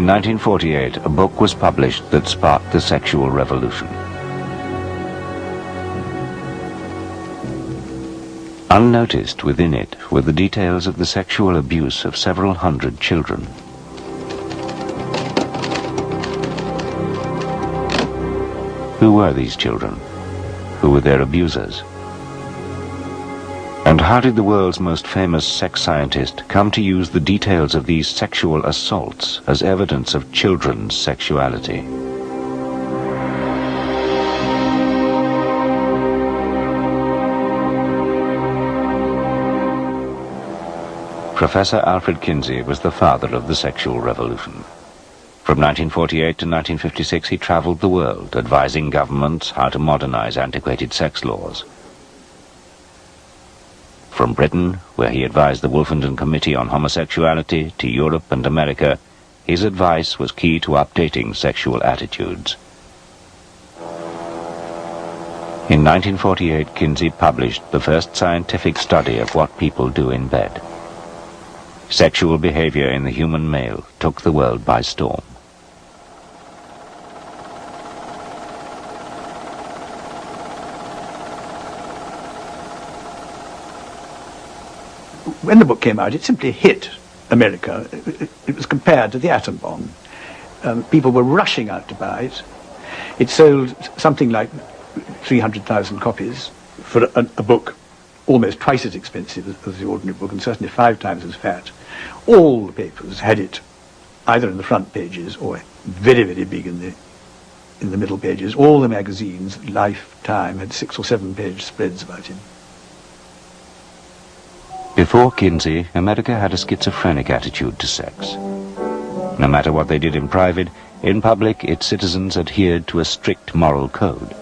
In 1948, a book was published that sparked the sexual revolution. Unnoticed within it were the details of the sexual abuse of several hundred children. Who were these children? Who were their abusers? And how did the world's most famous sex scientist come to use the details of these sexual assaults as evidence of children's sexuality? Professor Alfred Kinsey was the father of the sexual revolution. From 1948 to 1956, he traveled the world, advising governments how to modernize antiquated sex laws. From Britain, where he advised the Wolfenden Committee on Homosexuality, to Europe and America, his advice was key to updating sexual attitudes. In 1948, Kinsey published the first scientific study of what people do in bed. Sexual behavior in the human male took the world by storm. When the book came out, it simply hit America. It was compared to the atom bomb. People were rushing out to buy it. It sold something like 300,000 copies for a book almost twice as expensive as the ordinary book, and certainly 5 times as fat. All the papers had it, either in the front pages or very, very big in the middle pages. All the magazines, Life, Time, had 6 or 7 page spreads about him. Before Kinsey, America had a schizophrenic attitude to sex. No matter what they did in private, in public, its citizens adhered to a strict moral code.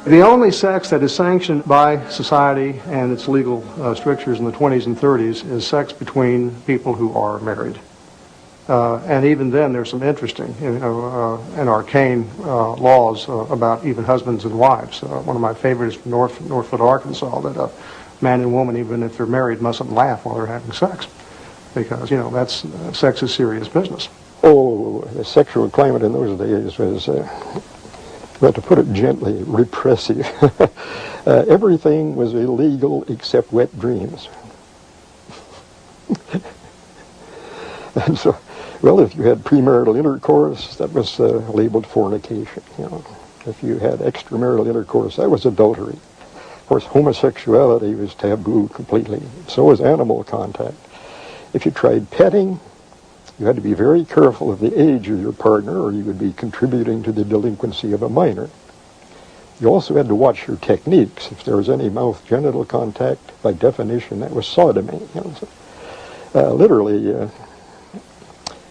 The only sex that is sanctioned by society and its legal strictures in the 20s and 30s is sex between people who are married. And even then, there's some interesting and arcane laws about even husbands and wives. One of my favorites from Northwood, Arkansas, that a man and woman, even if they're married, mustn't laugh while they're having sex, because, that's sex is serious business. Oh, the sexual climate in those days was, well, to put it gently, repressive. Everything was illegal except wet dreams. And so, well, if you had premarital intercourse, that was labeled fornication. If you had extramarital intercourse, that was adultery. Of course, homosexuality was taboo completely. So was animal contact. If you tried petting, you had to be very careful of the age of your partner, or you would be contributing to the delinquency of a minor. You also had to watch your techniques. If there was any mouth-genital contact, by definition, that was sodomy. Literally,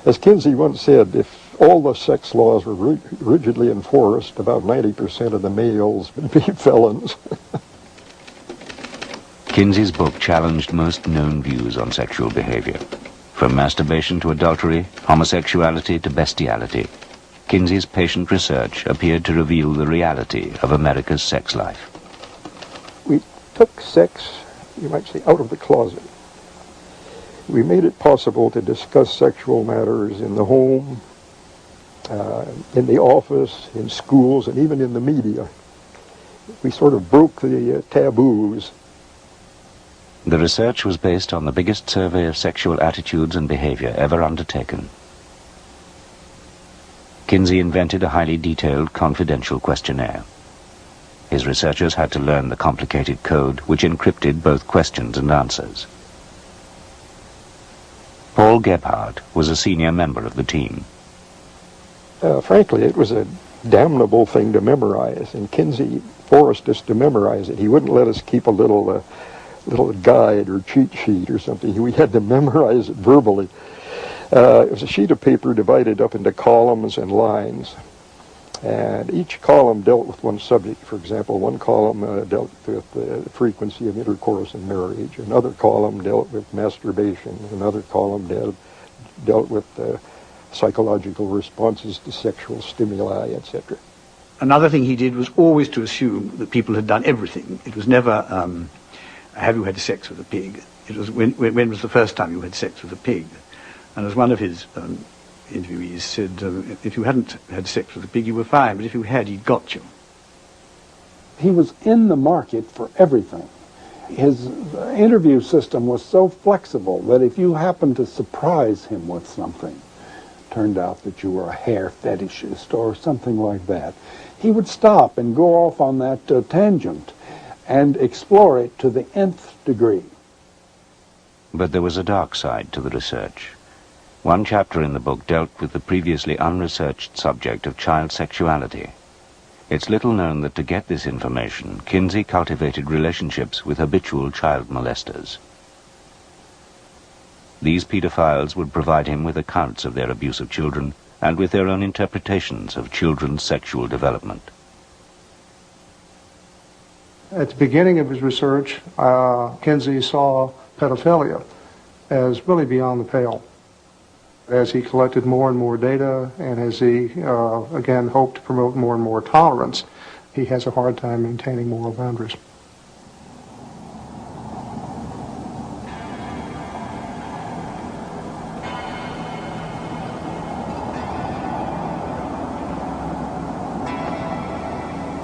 as Kinsey once said, if all the sex laws were rigidly enforced, about 90% of the males would be felons. Kinsey's book challenged most known views on sexual behavior. From masturbation to adultery, homosexuality to bestiality, Kinsey's patient research appeared to reveal the reality of America's sex life. We took sex, you might say, out of the closet. We made it possible to discuss sexual matters in the home, in the office, in schools, and even in the media. We sort of broke the taboos. The research was based on the biggest survey of sexual attitudes and behavior ever undertaken. Kinsey invented a highly detailed, confidential questionnaire. His researchers had to learn the complicated code which encrypted both questions and answers. Paul Gebhardt was a senior member of the team. Frankly, it was a damnable thing to memorize, and Kinsey forced us to memorize it. He wouldn't let us keep a little guide or cheat sheet or something. We had to memorize it verbally. It was a sheet of paper divided up into columns and lines, and each column dealt with one subject. For example, one column dealt with the frequency of intercourse in marriage, another column dealt with masturbation, another column dealt with psychological responses to sexual stimuli, etc. Another thing he did was always to assume that people had done everything. It was never, have you had sex with a pig? It was, when was the first time you had sex with a pig? And as one of his interviewees said, if you hadn't had sex with a pig, you were fine, but if you had, he'd got you. He was in the market for everything. His interview system was so flexible that if you happened to surprise him with something, turned out that you were a hair fetishist or something like that, he would stop and go off on that tangent and explore it to the nth degree. But there was a dark side to the research. One chapter in the book dealt with the previously unresearched subject of child sexuality. It's little known that to get this information, Kinsey cultivated relationships with habitual child molesters. These paedophiles would provide him with accounts of their abuse of children and with their own interpretations of children's sexual development. At the beginning of his research, Kinsey saw pedophilia as really beyond the pale. As he collected more and more data, and as he, again, hoped to promote more and more tolerance, he has a hard time maintaining moral boundaries.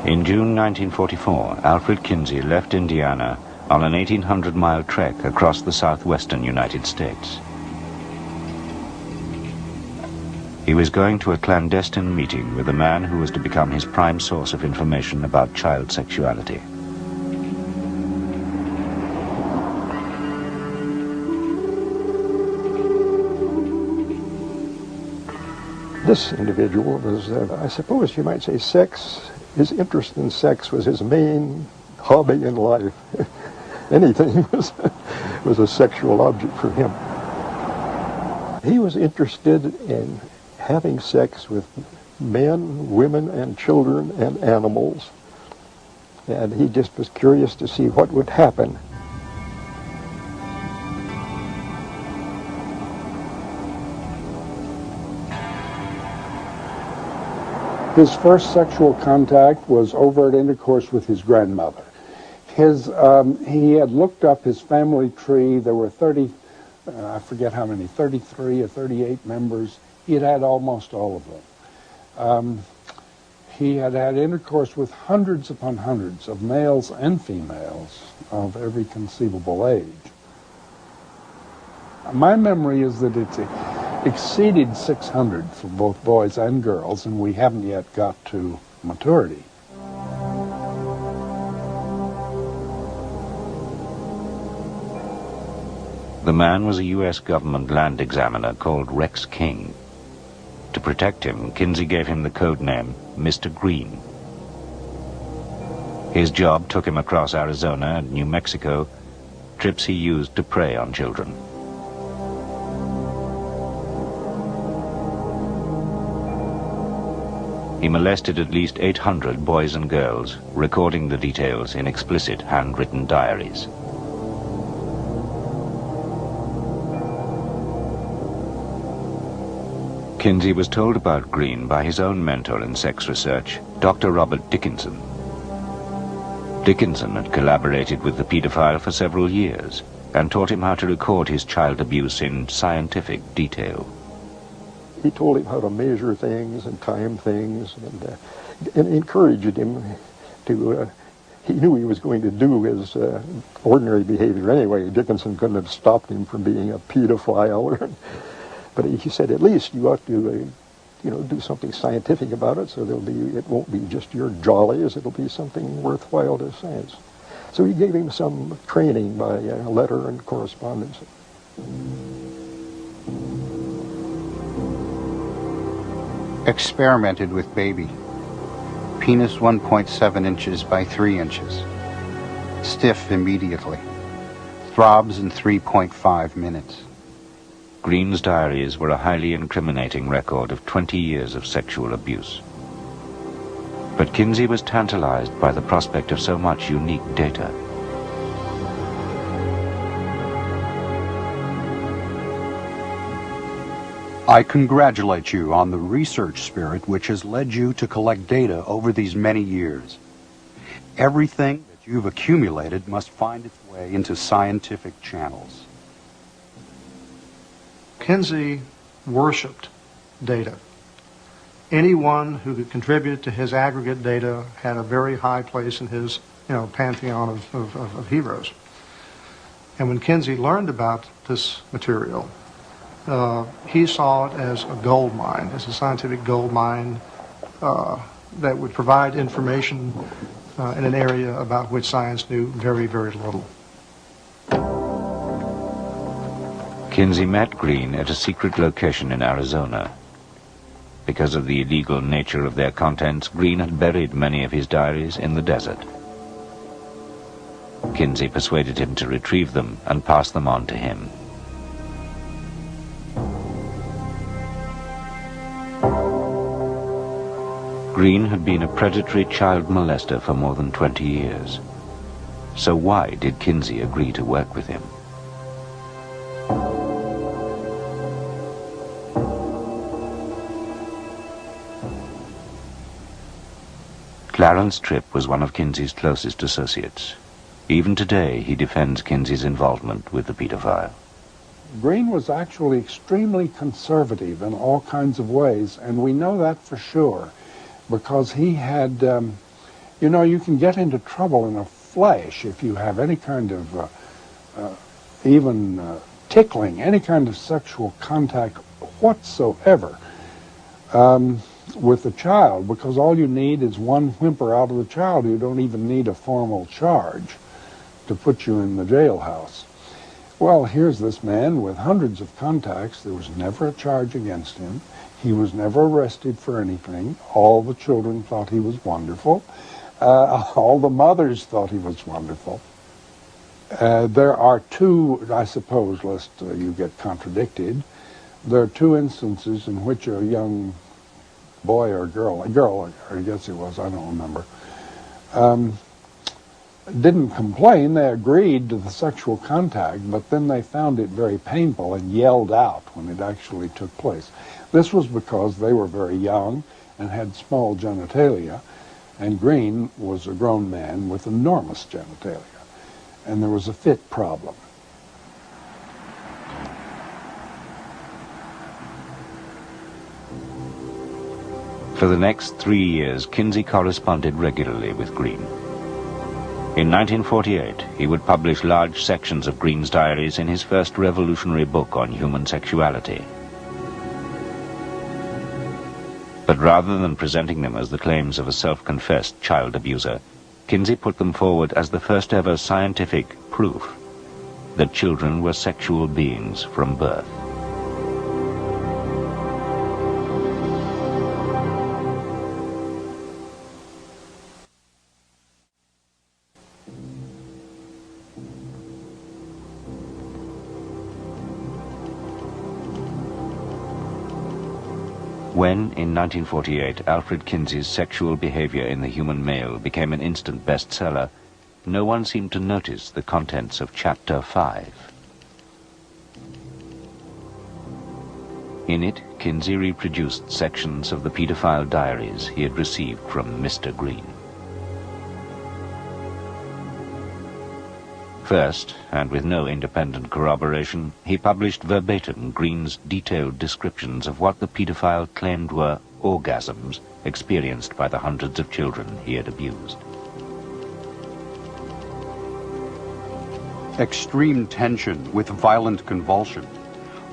In June 1944, Alfred Kinsey left Indiana on an 1,800-mile trek across the southwestern United States. He was going to a clandestine meeting with a man who was to become his prime source of information about child sexuality. This individual was, I suppose you might say, his interest in sex was his main hobby in life. Anything was a sexual object for him. He was interested in having sex with men, women, and children and animals. And he just was curious to see what would happen. His first sexual contact was overt intercourse with his grandmother. He had looked up his family tree. There were 30, I forget how many, 33 or 38 members. He had had almost all of them. He had had intercourse with hundreds upon hundreds of males and females of every conceivable age. My memory is that it exceeded 600 for both boys and girls, and we haven't yet got to maturity. The man was a U.S. government land examiner called Rex King. To protect him, Kinsey gave him the code name Mr. Green. His job took him across Arizona and New Mexico, trips he used to prey on children. He molested at least 800 boys and girls, recording the details in explicit handwritten diaries. Kinsey was told about Green by his own mentor in sex research, Dr. Robert Dickinson. Dickinson had collaborated with the paedophile for several years and taught him how to record his child abuse in scientific detail. He told him how to measure things and time things, and encouraged him to, he knew he was going to do his ordinary behavior anyway. Dickinson couldn't have stopped him from being a pedophile. But he said, at least you ought to, do something scientific about it, so it won't be just your jollies, it'll be something worthwhile to science. So he gave him some training by letter and correspondence. Experimented with baby. Penis 1.7 inches by 3 inches. Stiff immediately. Throbs in 3.5 minutes. Green's diaries were a highly incriminating record of 20 years of sexual abuse. But Kinsey was tantalized by the prospect of so much unique data. I congratulate you on the research spirit which has led you to collect data over these many years. Everything that you've accumulated must find its way into scientific channels. Kinsey worshipped data. Anyone who could contribute to his aggregate data had a very high place in his, pantheon of heroes. And when Kinsey learned about this material, he saw it as a gold mine, as a scientific gold mine that would provide information in an area about which science knew very, very little. Kinsey met Green at a secret location in Arizona. Because of the illegal nature of their contents, Green had buried many of his diaries in the desert. Kinsey persuaded him to retrieve them and pass them on to him. Green had been a predatory child molester for more than 20 years. So why did Kinsey agree to work with him? Clarence Tripp was one of Kinsey's closest associates. Even today, he defends Kinsey's involvement with the pedophile. Green was actually extremely conservative in all kinds of ways, and we know that for sure, because he had, you can get into trouble in a flash if you have any kind of, even tickling, any kind of sexual contact whatsoever. With a child, because all you need is one whimper out of the child. You don't even need a formal charge to put you in the jailhouse. Well, here's this man with hundreds of contacts. There was never a charge against him. He was never arrested for anything. All the children thought he was wonderful. All the mothers thought he was wonderful. There are two, I suppose, lest you get contradicted, there are two instances in which a young boy or girl, I guess it was, I don't remember, didn't complain. They agreed to the sexual contact, but then they found it very painful and yelled out when it actually took place. This was because they were very young and had small genitalia, and Green was a grown man with enormous genitalia, and there was a fit problem. For the next 3 years, Kinsey corresponded regularly with Green. In 1948, he would publish large sections of Green's diaries in his first revolutionary book on human sexuality. But rather than presenting them as the claims of a self-confessed child abuser, Kinsey put them forward as the first ever scientific proof that children were sexual beings from birth. When, in 1948, Alfred Kinsey's Sexual Behavior in the Human Male became an instant bestseller, no one seemed to notice the contents of Chapter 5. In it, Kinsey reproduced sections of the pedophile diaries he had received from Mr. Green. First, and with no independent corroboration, he published verbatim Green's detailed descriptions of what the pedophile claimed were orgasms experienced by the hundreds of children he had abused. Extreme tension with violent convulsion,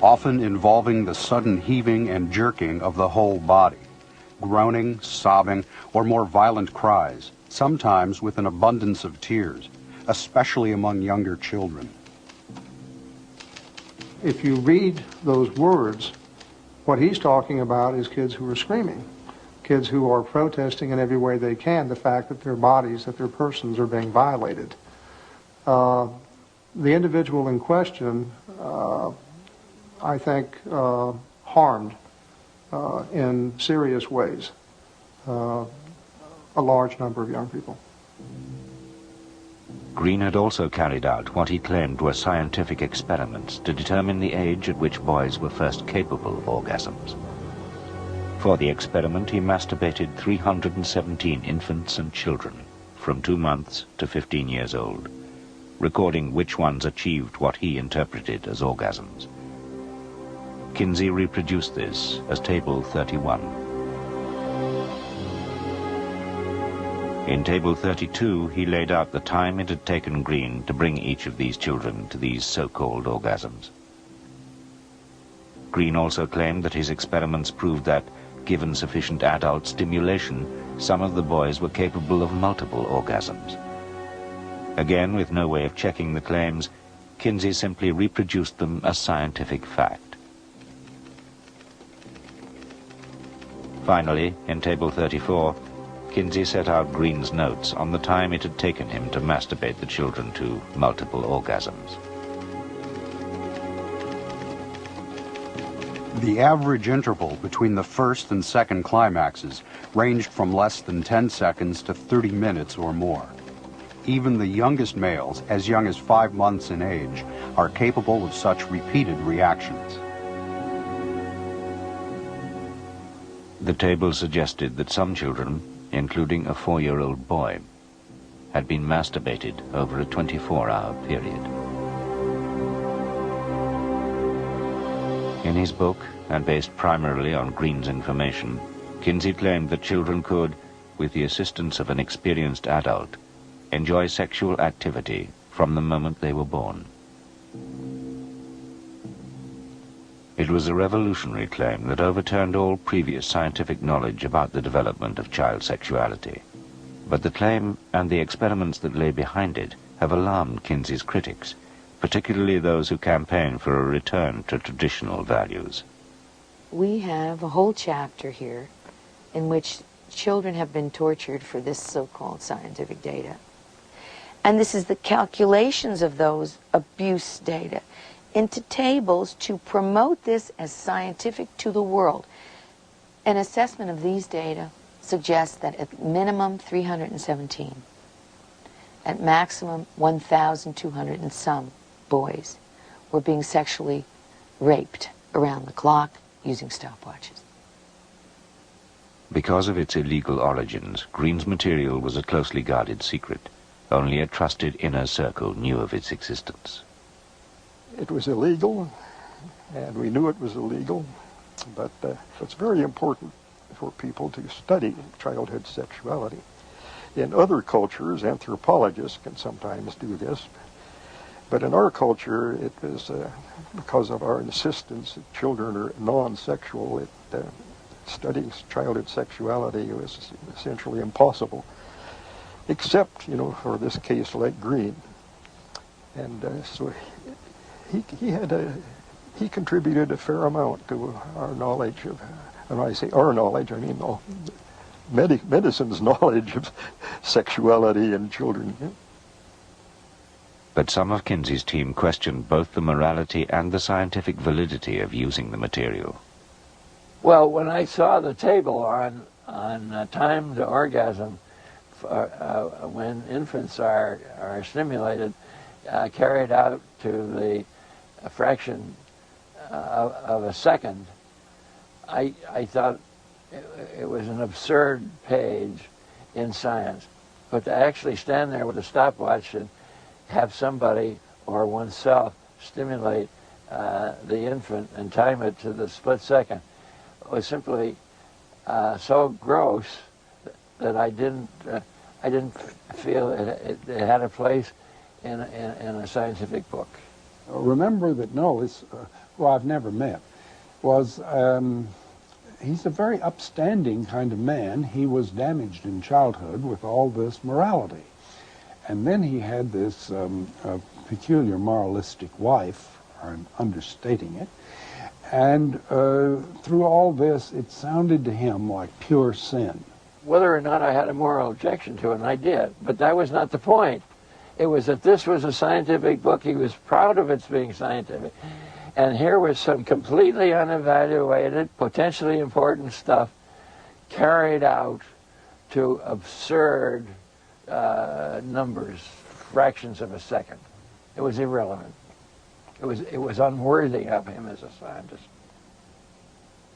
often involving the sudden heaving and jerking of the whole body, groaning, sobbing, or more violent cries, sometimes with an abundance of tears, especially among younger children. If you read those words, what he's talking about is kids who are screaming, kids who are protesting in every way they can the fact that their bodies, that their persons are being violated. The individual in question, I think, harmed in serious ways a large number of young people. Green had also carried out what he claimed were scientific experiments to determine the age at which boys were first capable of orgasms. For the experiment, he masturbated 317 infants and children from 2 months to 15 years old, recording which ones achieved what he interpreted as orgasms. Kinsey reproduced this as Table 31. In Table 32, he laid out the time it had taken Green to bring each of these children to these so-called orgasms. Green also claimed that his experiments proved that, given sufficient adult stimulation, some of the boys were capable of multiple orgasms. Again, with no way of checking the claims, Kinsey simply reproduced them as scientific fact. Finally, in Table 34, Kinsey set out Green's notes on the time it had taken him to masturbate the children to multiple orgasms. The average interval between the first and second climaxes ranged from less than 10 seconds to 30 minutes or more. Even the youngest males, as young as 5 months in age, are capable of such repeated reactions. The table suggested that some children, including a 4-year-old boy, had been masturbated over a 24-hour period. In his book, and based primarily on Green's information, Kinsey claimed that children could, with the assistance of an experienced adult, enjoy sexual activity from the moment they were born. It was a revolutionary claim that overturned all previous scientific knowledge about the development of child sexuality. But the claim and the experiments that lay behind it have alarmed Kinsey's critics, particularly those who campaign for a return to traditional values. We have a whole chapter here in which children have been tortured for this so-called scientific data. And this is the calculations of those abuse data into tables to promote this as scientific to the world. An assessment of these data suggests that at minimum 317, at maximum 1,200 and some boys were being sexually raped around the clock using stopwatches. Because of its illegal origins, Green's material was a closely guarded secret. Only a trusted inner circle knew of its existence. It was illegal, and we knew it was illegal, but it's very important for people to study childhood sexuality. In other cultures, anthropologists can sometimes do this, but in our culture, it is because of our insistence that children are non-sexual, studying childhood sexuality was essentially impossible, except, for this case like Green. And so he contributed a fair amount to our knowledge of, and when I say our knowledge, I mean medicine's knowledge of sexuality in children. But some of Kinsey's team questioned both the morality and the scientific validity of using the material. Well, when I saw the table on time to orgasm when infants are stimulated, carried out to the fraction of a second, I thought it was an absurd page in science. But to actually stand there with a stopwatch and have somebody or oneself stimulate the infant and time it to the split second was simply so gross that I didn't feel it had a place in a scientific book. Remember that Noah's, who I've never met, was he's a very upstanding kind of man. He was damaged in childhood with all this morality. And then he had this peculiar moralistic wife, I'm understating it, and through all this, it sounded to him like pure sin. Whether or not I had a moral objection to it, and I did, but that was not the point. It was that this was a scientific book. He was proud of its being scientific. And here was some completely unevaluated, potentially important stuff carried out to absurd numbers, fractions of a second. It was irrelevant. It was unworthy of him as a scientist.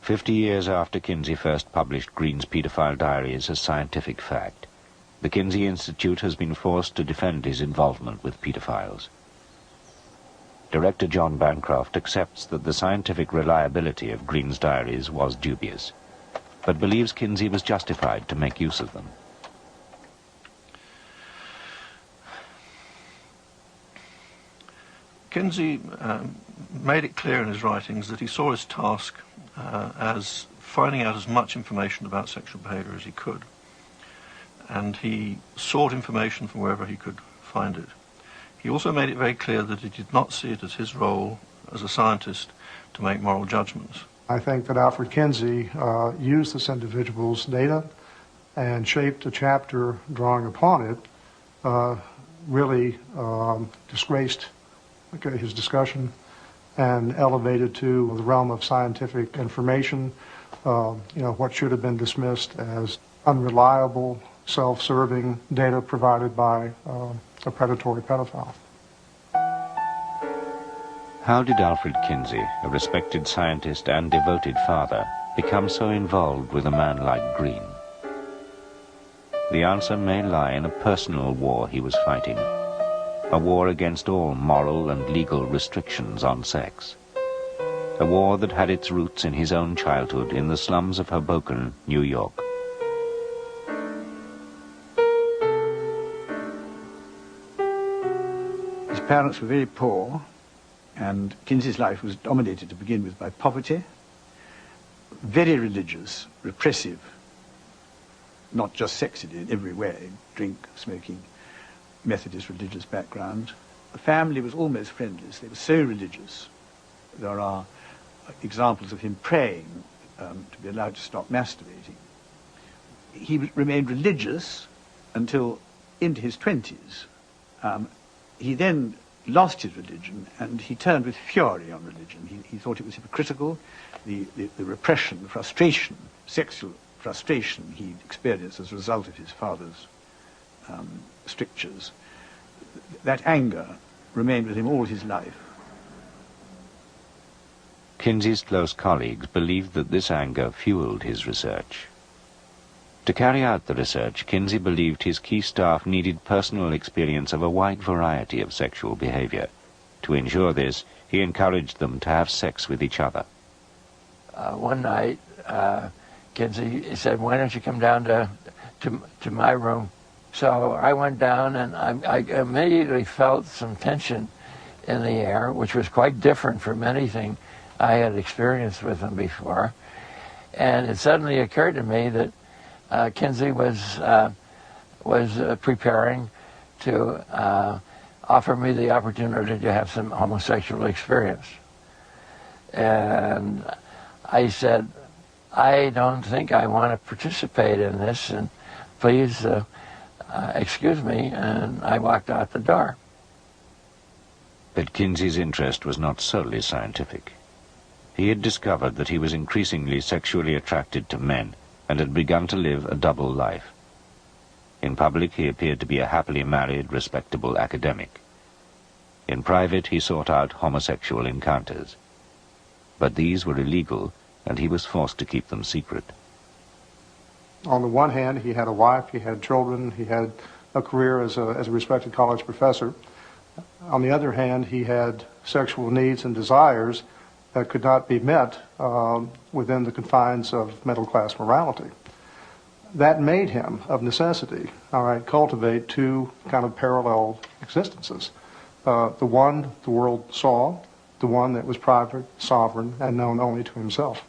50 years after Kinsey first published Green's Paedophile Diaries as scientific fact, the Kinsey Institute has been forced to defend his involvement with paedophiles. Director John Bancroft accepts that the scientific reliability of Green's diaries was dubious, but believes Kinsey was justified to make use of them. Kinsey made it clear in his writings that he saw his task as finding out as much information about sexual behavior as he could, and he sought information from wherever he could find it. He also made it very clear that he did not see it as his role as a scientist to make moral judgments. I think that Alfred Kinsey used this individual's data and shaped a chapter drawing upon it, really disgraced his discussion and elevated to the realm of scientific information, what should have been dismissed as unreliable, self-serving data provided by a predatory pedophile. How did Alfred Kinsey, a respected scientist and devoted father, become so involved with a man like Green? The answer may lie in a personal war he was fighting, a war against all moral and legal restrictions on sex, a war that had its roots in his own childhood in the slums of Hoboken, New York. His parents were very poor, and Kinsey's life was dominated to begin with by poverty, very religious, repressive, not just sexually in every way, drink, smoking, Methodist religious background. The family was almost friendless. They were so religious. There are examples of him praying to be allowed to stop masturbating. He remained religious until into his 20s. He then lost his religion, and he turned with fury on religion. He thought it was hypocritical. The repression, the frustration, sexual frustration he experienced as a result of his father's strictures, that anger remained with him all his life. Kinsey's close colleagues believed that this anger fueled his research. To carry out the research, Kinsey believed his key staff needed personal experience of a wide variety of sexual behavior. To ensure this, he encouraged them to have sex with each other. One night, Kinsey said, "Why don't you come down to my room?" So I went down, and I immediately felt some tension in the air, which was quite different from anything I had experienced with him before. And it suddenly occurred to me that Kinsey was preparing to offer me the opportunity to have some homosexual experience. And I said, "I don't think I want to participate in this, and please excuse me," and I walked out the door. But Kinsey's interest was not solely scientific. He had discovered that he was increasingly sexually attracted to men and had begun to live a double life. In public, he appeared to be a happily married, respectable academic. In private, he sought out homosexual encounters. But these were illegal, and he was forced to keep them secret. On the one hand, he had a wife, he had children, he had a career as a respected college professor. On the other hand, he had sexual needs and desires that could not be met within the confines of middle-class morality. That made him, of necessity, cultivate two kind of parallel existences. The one the world saw, the one that was private, sovereign, and known only to himself.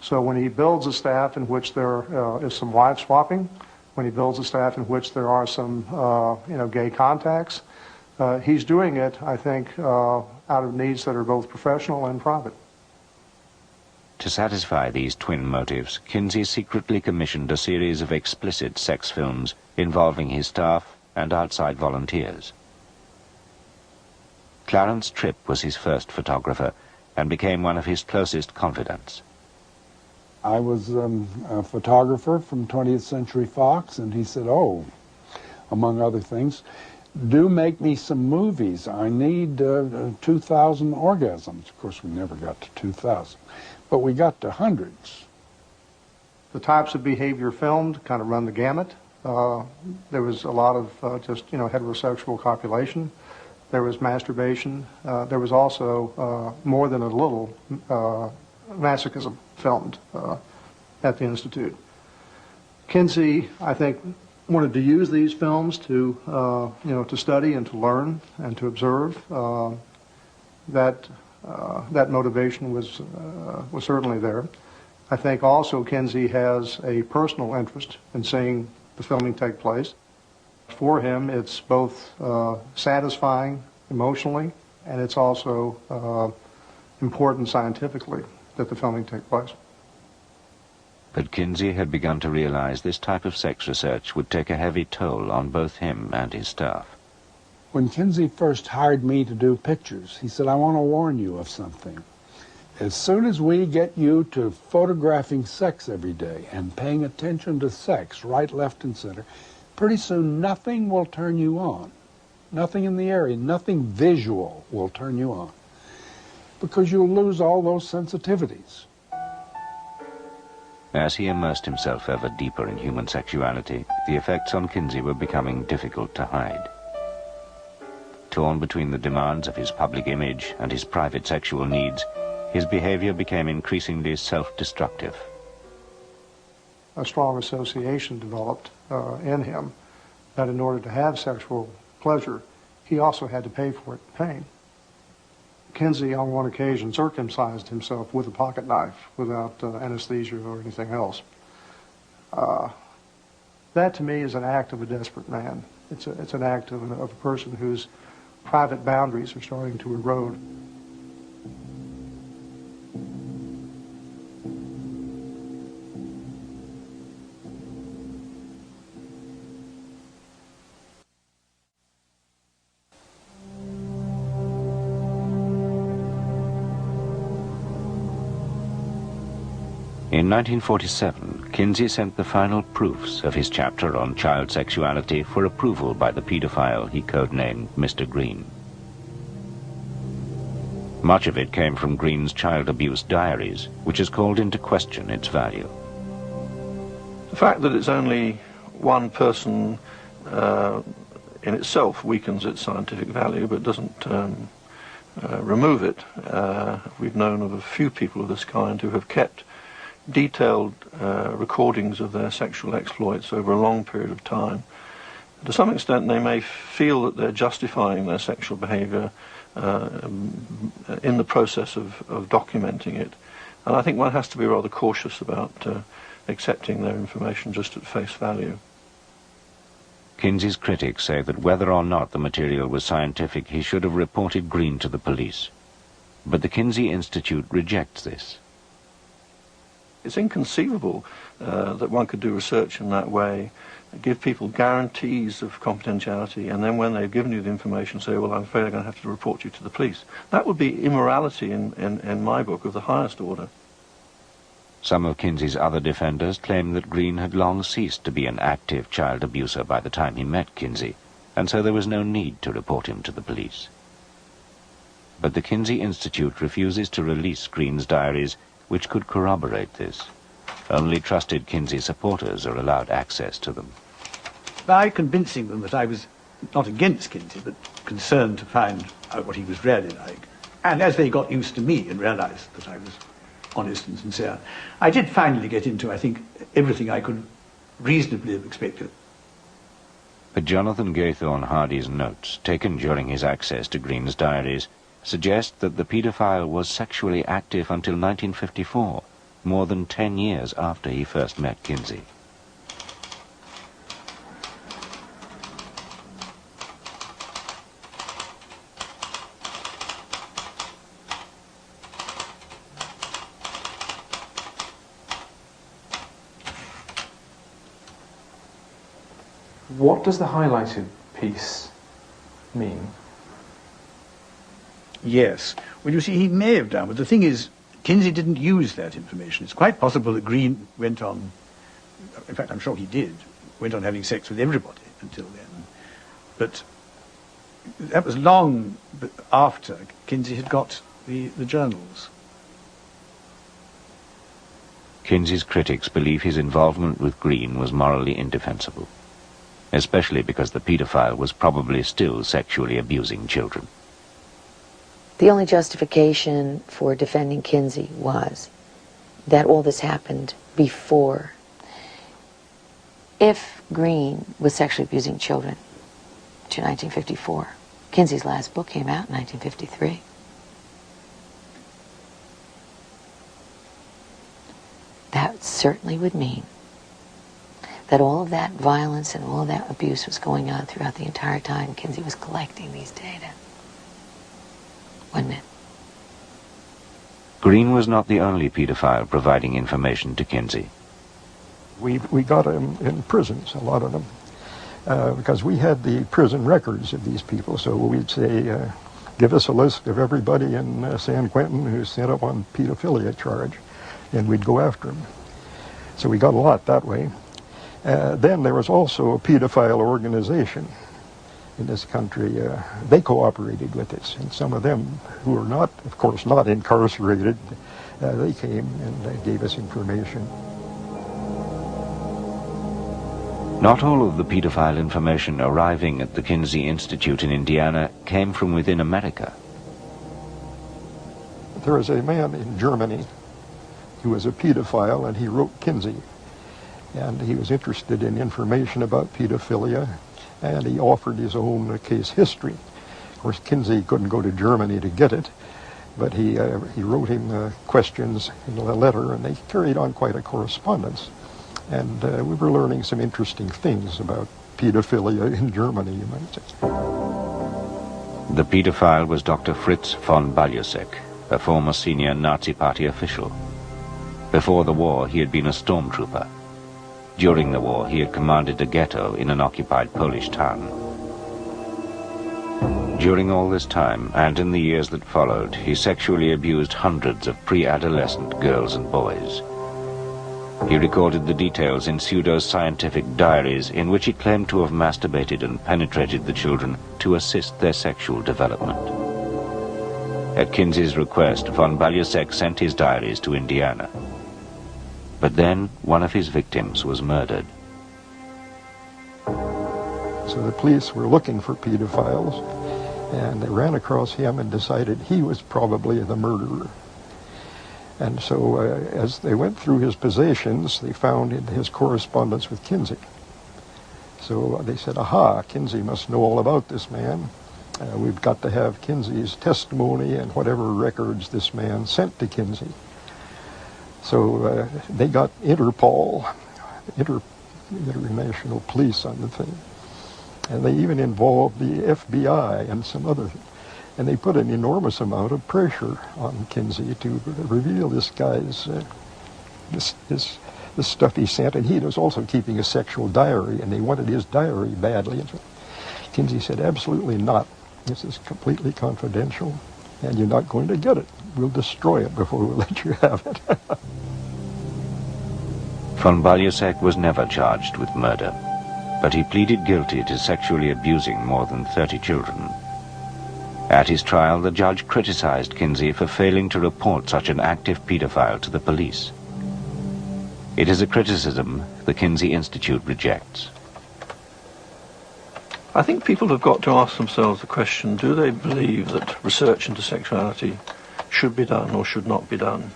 So when he builds a staff in which there is some wife swapping, when he builds a staff in which there are some gay contacts, he's doing it, I think, out of needs that are both professional and private. To satisfy these twin motives, Kinsey secretly commissioned a series of explicit sex films involving his staff and outside volunteers. Clarence Tripp was his first photographer and became one of his closest confidants. I was a photographer from 20th Century Fox, and he said, "Oh, among other things, do make me some movies. I need 2,000 orgasms." Of course, we never got to 2,000, but we got to hundreds. The types of behavior filmed kind of run the gamut. There was a lot of just heterosexual copulation. there was masturbation. There was also more than a little masochism filmed at the Institute. Kinsey, I think, wanted to use these films to, to study and to learn and to observe. That motivation was certainly there. I think also Kinsey has a personal interest in seeing the filming take place. For him, it's both satisfying emotionally, and it's also important scientifically that the filming take place. But Kinsey had begun to realize this type of sex research would take a heavy toll on both him and his staff. When Kinsey first hired me to do pictures, he said, I want to warn you of something. As soon as we get you to photographing sex every day and paying attention to sex, right, left, and center, pretty soon nothing will turn you on. Nothing in the area, nothing visual will turn you on, because you'll lose all those sensitivities. As he immersed himself ever deeper in human sexuality, the effects on Kinsey were becoming difficult to hide. Torn between the demands of his public image and his private sexual needs, his behavior became increasingly self-destructive. A strong association developed in him that in order to have sexual pleasure, he also had to pay for it in pain. Kinsey, on one occasion, circumcised himself with a pocket knife without anesthesia or anything else. That, to me, is an act of a desperate man. It's an act of a person whose private boundaries are starting to erode. In 1947, Kinsey sent the final proofs of his chapter on child sexuality for approval by the paedophile he codenamed Mr. Green. Much of it came from Green's child abuse diaries, which has called into question its value. The fact that it's only one person in itself weakens its scientific value, but doesn't remove it. We've known of a few people of this kind who have kept detailed recordings of their sexual exploits over a long period of time. To some extent, they may feel that they're justifying their sexual behavior in the process of documenting it. And I think one has to be rather cautious about accepting their information just at face value. Kinsey's critics say that whether or not the material was scientific, he should have reported Green to the police. But the Kinsey Institute rejects this. It's inconceivable that one could do research in that way, give people guarantees of confidentiality, and then when they've given you the information say, well, I'm afraid I'm going to have to report you to the police. That would be immorality in my book of the highest order. Some of Kinsey's other defenders claim that Green had long ceased to be an active child abuser by the time he met Kinsey, and so there was no need to report him to the police. But the Kinsey Institute refuses to release Green's diaries, which could corroborate this. Only trusted Kinsey supporters are allowed access to them. By convincing them that I was not against Kinsey, but concerned to find out what he was really like, and as they got used to me and realized that I was honest and sincere, I did finally get into, I think, everything I could reasonably have expected. But Jonathan Gaythorne Hardy's notes, taken during his access to Green's diaries, suggest that the paedophile was sexually active until 1954, more than 10 years after he first met Kinsey. What does the highlighted piece mean? Yes. Well, you see, he may have done, but the thing is, Kinsey didn't use that information. It's quite possible that Green went on, in fact, I'm sure he did, went on having sex with everybody until then. But that was long after Kinsey had got the journals. Kinsey's critics believe his involvement with Green was morally indefensible. especially because the paedophile was probably still sexually abusing children. The only justification for defending Kinsey was that all this happened before. If Green was sexually abusing children to 1954, Kinsey's last book came out in 1953. That certainly would mean that all of that violence and all of that abuse was going on throughout the entire time Kinsey was collecting these data. 1 minute. Green was not the only paedophile providing information to Kinsey. We got them in prisons, a lot of them, because we had the prison records of these people. So we'd say, give us a list of everybody in San Quentin who's sent up on pedophilia charge, and we'd go after them. So we got a lot that way. Then there was also a pedophile organization in this country. They cooperated with us, and some of them who were not, of course, not incarcerated, they came and gave us information. Not all of the paedophile information arriving at the Kinsey Institute in Indiana came from within America. There was a man in Germany who was a pedophile, and he wrote Kinsey. And he was interested in information about pedophilia, and he offered his own case history. Of course, Kinsey couldn't go to Germany to get it, but he wrote him questions in a letter, and they carried on quite a correspondence. And we were learning some interesting things about pedophilia in Germany, you might say. The pedophile was Dr. Fritz von Baljusek, a former senior Nazi Party official. Before the war, he had been a stormtrooper. During the war, he had commanded a ghetto in an occupied Polish town. During all this time, and in the years that followed, he sexually abused hundreds of pre-adolescent girls and boys. He recorded the details in pseudo-scientific diaries in which he claimed to have masturbated and penetrated the children to assist their sexual development. At Kinsey's request, von Baljusek sent his diaries to Indiana. But then one of his victims was murdered. So the police were looking for pedophiles, and they ran across him and decided he was probably the murderer. And so as they went through his possessions, they found in his correspondence with Kinsey. So they said, aha, Kinsey must know all about this man. We've got to have Kinsey's testimony and whatever records this man sent to Kinsey. So they got Interpol, International Police on the thing. And they even involved the FBI and some other things. And they put an enormous amount of pressure on Kinsey to reveal this guy's, this stuff he sent. And he was also keeping a sexual diary, and they wanted his diary badly. And so Kinsey said, absolutely not. This is completely confidential, and you're not going to get it. We'll destroy it before we let you have it. Von Baljusek was never charged with murder, but he pleaded guilty to sexually abusing more than 30 children. At his trial, the judge criticized Kinsey for failing to report such an active pedophile to the police. It is a criticism the Kinsey Institute rejects. I think people have got to ask themselves the question, do they believe that research into sexuality should be done or should not be done?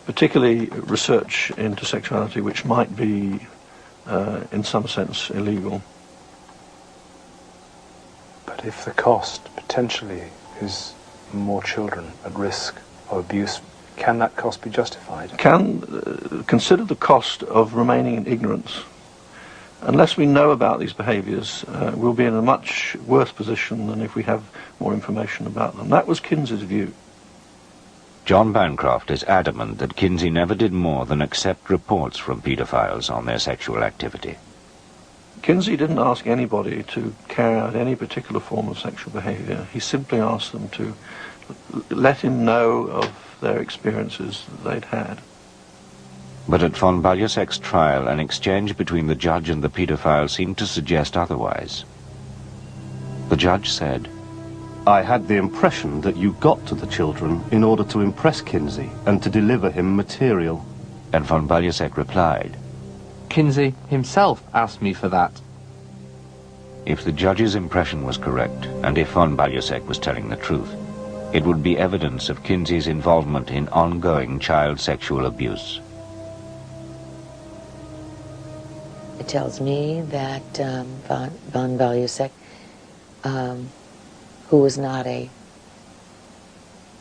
Particularly research into sexuality which might be, in some sense, illegal. But if the cost potentially is more children at risk of abuse, can that cost be justified? Consider the cost of remaining in ignorance. Unless we know about these behaviours, we'll be in a much worse position than if we have more information about them. That was Kinsey's view. John Bancroft is adamant that Kinsey never did more than accept reports from paedophiles on their sexual activity. Kinsey didn't ask anybody to carry out any particular form of sexual behaviour. He simply asked them to let him know of their experiences that they'd had. But at von Baljusek's trial, an exchange between the judge and the paedophile seemed to suggest otherwise. The judge said, I had the impression that you got to the children in order to impress Kinsey and to deliver him material. And von Baljusek replied, Kinsey himself asked me for that. If the judge's impression was correct, and if von Balusek was telling the truth, it would be evidence of Kinsey's involvement in ongoing child sexual abuse. It tells me that von Balusek, who was not a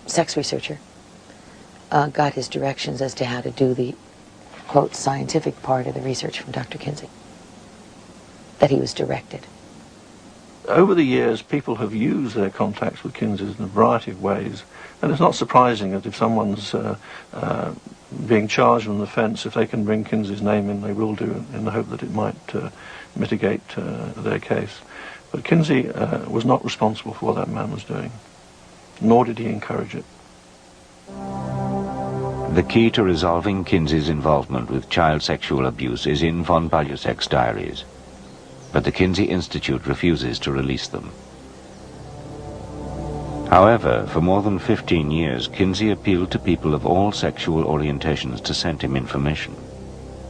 sex researcher, got his directions as to how to do the, quote, scientific part of the research from Dr. Kinsey, that he was directed. Over the years, people have used their contacts with Kinseys in a variety of ways, and it's not surprising that if someone's being charged with an offence, if they can bring Kinsey's name in, they will do, in the hope that it might mitigate their case. But Kinsey was not responsible for what that man was doing, nor did he encourage it. The key to resolving Kinsey's involvement with child sexual abuse is in von Balusek's diaries, but the Kinsey Institute refuses to release them. However, for more than 15 years, Kinsey appealed to people of all sexual orientations to send him information.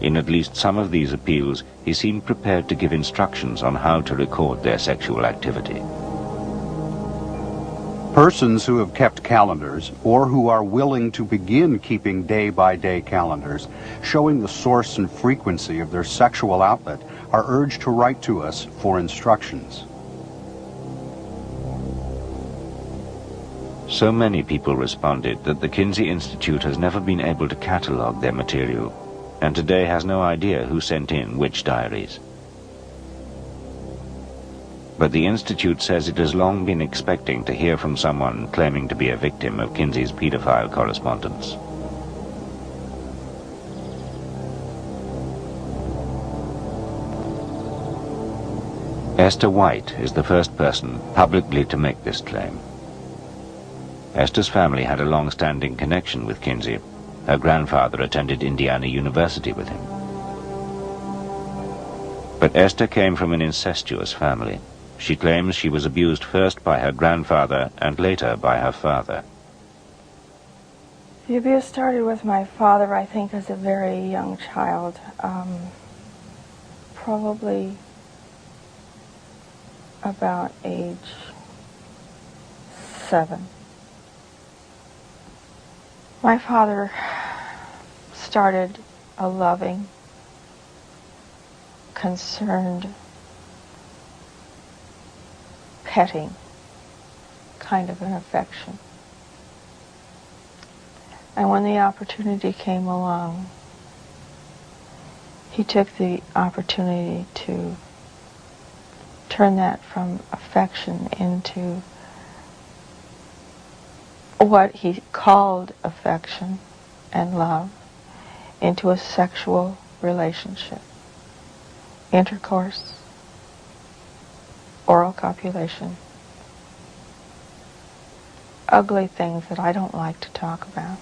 In at least some of these appeals, he seemed prepared to give instructions on how to record their sexual activity. Persons who have kept calendars, or who are willing to begin keeping day-by-day calendars, showing the source and frequency of their sexual outlet, are urged to write to us for instructions. So many people responded that the Kinsey Institute has never been able to catalogue their material, and today has no idea who sent in which diaries. But the Institute says it has long been expecting to hear from someone claiming to be a victim of Kinsey's paedophile correspondence. Esther White is the first person publicly to make this claim. Esther's family had a long-standing connection with Kinsey. Her grandfather attended Indiana University with him. But Esther came from an incestuous family. She claims she was abused first by her grandfather and later by her father. The abuse started with my father, I think, as a very young child, probably about age 7. My father started a loving, concerned, petting kind of an affection. And when the opportunity came along, he took the opportunity to turn that from affection into what he called affection and love, into a sexual relationship, intercourse, oral copulation, ugly things that I don't like to talk about.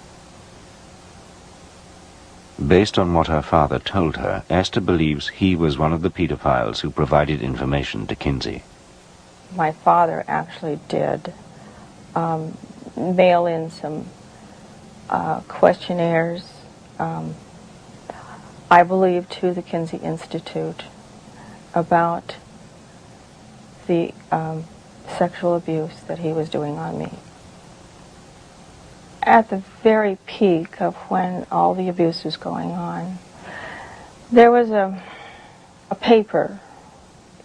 Based on what her father told her, Esther believes he was one of the pedophiles who provided information to Kinsey. My father actually did mail in some questionnaires, I believe, to the Kinsey Institute about the sexual abuse that he was doing on me. At the very peak of when all the abuse was going on, there was a paper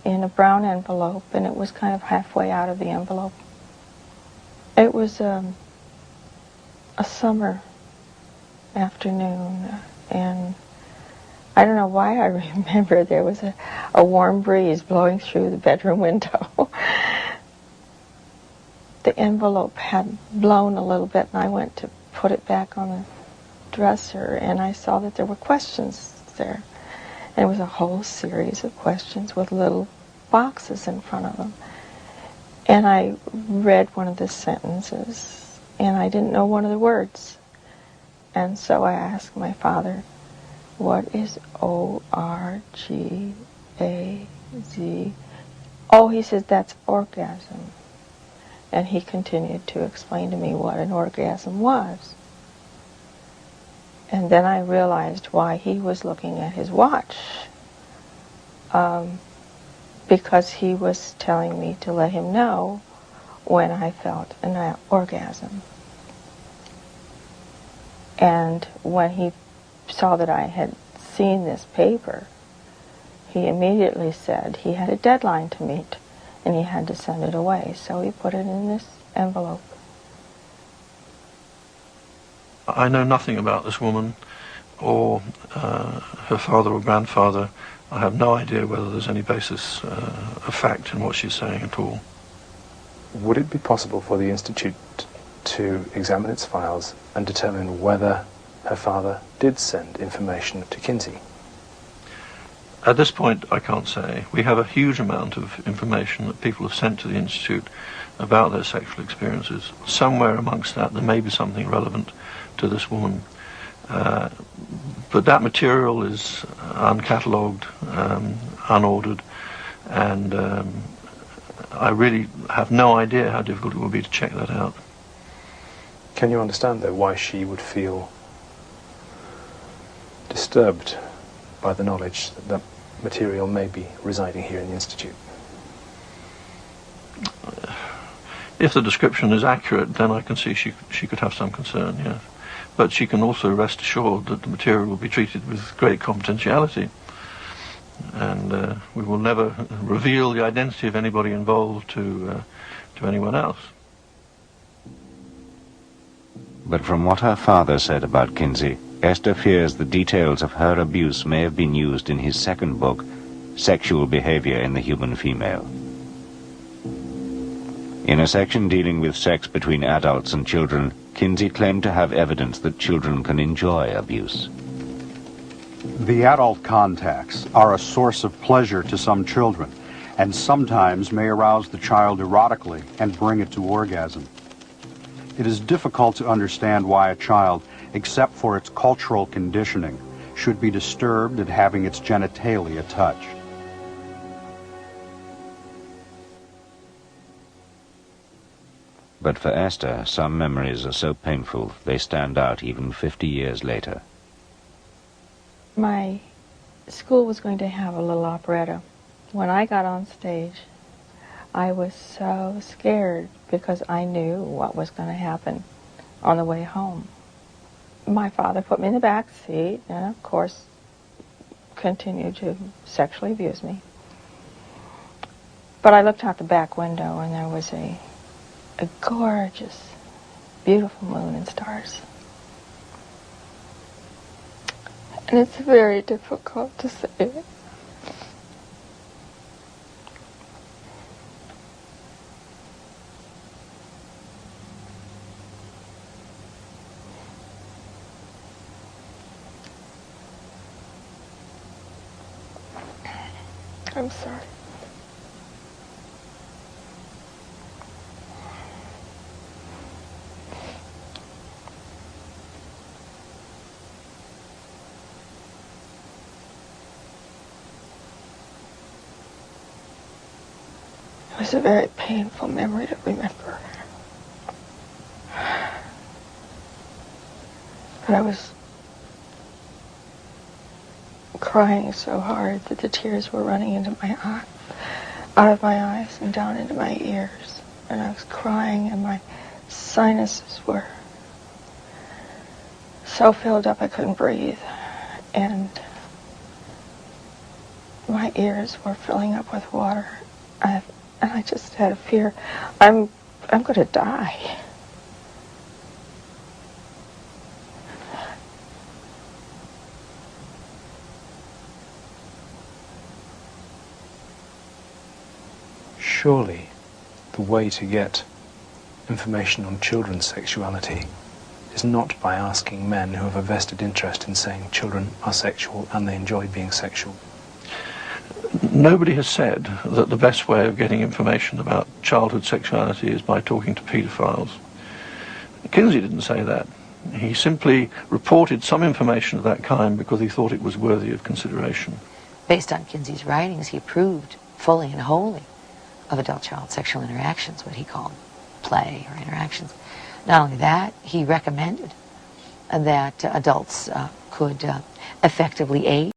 in a brown envelope, and it was kind of halfway out of the envelope. It was a summer afternoon, and I don't know why I remember there was a warm breeze blowing through the bedroom window. The envelope had blown a little bit, and I went to put it back on the dresser, and I saw that there were questions there. And it was a whole series of questions with little boxes in front of them. And I read one of the sentences, and I didn't know one of the words. And so I asked my father, what is O-R-G-A-Z? Oh, he said, that's orgasm. And he continued to explain to me what an orgasm was. And then I realized why he was looking at his watch. because he was telling me to let him know when I felt an orgasm. And when he saw that I had seen this paper, he immediately said he had a deadline to meet and he had to send it away. So he put it in this envelope. I know nothing about this woman or her father or grandfather. I have no idea whether there's any basis of fact in what she's saying at all. Would it be possible for the Institute to examine its files and determine whether her father did send information to Kinsey? At this point, I can't say. We have a huge amount of information that people have sent to the Institute about their sexual experiences. Somewhere amongst that, there may be something relevant to this woman. But that material is uncatalogued, unordered, and I really have no idea how difficult it would be to check that out. Can you understand, though, why she would feel disturbed by the knowledge that that material may be residing here in the Institute? If the description is accurate, then I can see she could have some concern, yes. But she can also rest assured that the material will be treated with great confidentiality. And we will never reveal the identity of anybody involved to anyone else. But from what her father said about Kinsey, Esther fears the details of her abuse may have been used in his second book, Sexual Behavior in the Human Female. In a section dealing with sex between adults and children, Kinsey claimed to have evidence that children can enjoy abuse. The adult contacts are a source of pleasure to some children, and sometimes may arouse the child erotically and bring it to orgasm. It is difficult to understand why a child, except for its cultural conditioning, should be disturbed at having its genitalia touched. But for Esther, some memories are so painful they stand out even 50 years later. My school was going to have a little operetta. When I got on stage, I was so scared because I knew what was going to happen on the way home. My father put me in the back seat and, of course, continued to sexually abuse me. But I looked out the back window and there was a gorgeous, beautiful moon and stars. And it's very difficult to say it. I'm sorry. It was a very painful memory to remember. But I was crying so hard that the tears were running into my eye, out of my eyes and down into my ears. And I was crying and my sinuses were so filled up I couldn't breathe. And my ears were filling up with water. And I just had a fear, I'm going to die. Surely the way to get information on children's sexuality is not by asking men who have a vested interest in saying children are sexual and they enjoy being sexual. Nobody has said that the best way of getting information about childhood sexuality is by talking to paedophiles. Kinsey didn't say that. He simply reported some information of that kind because he thought it was worthy of consideration. Based on Kinsey's writings, he approved fully and wholly of adult-child sexual interactions, what he called play or interactions. Not only that, he recommended that adults could effectively aid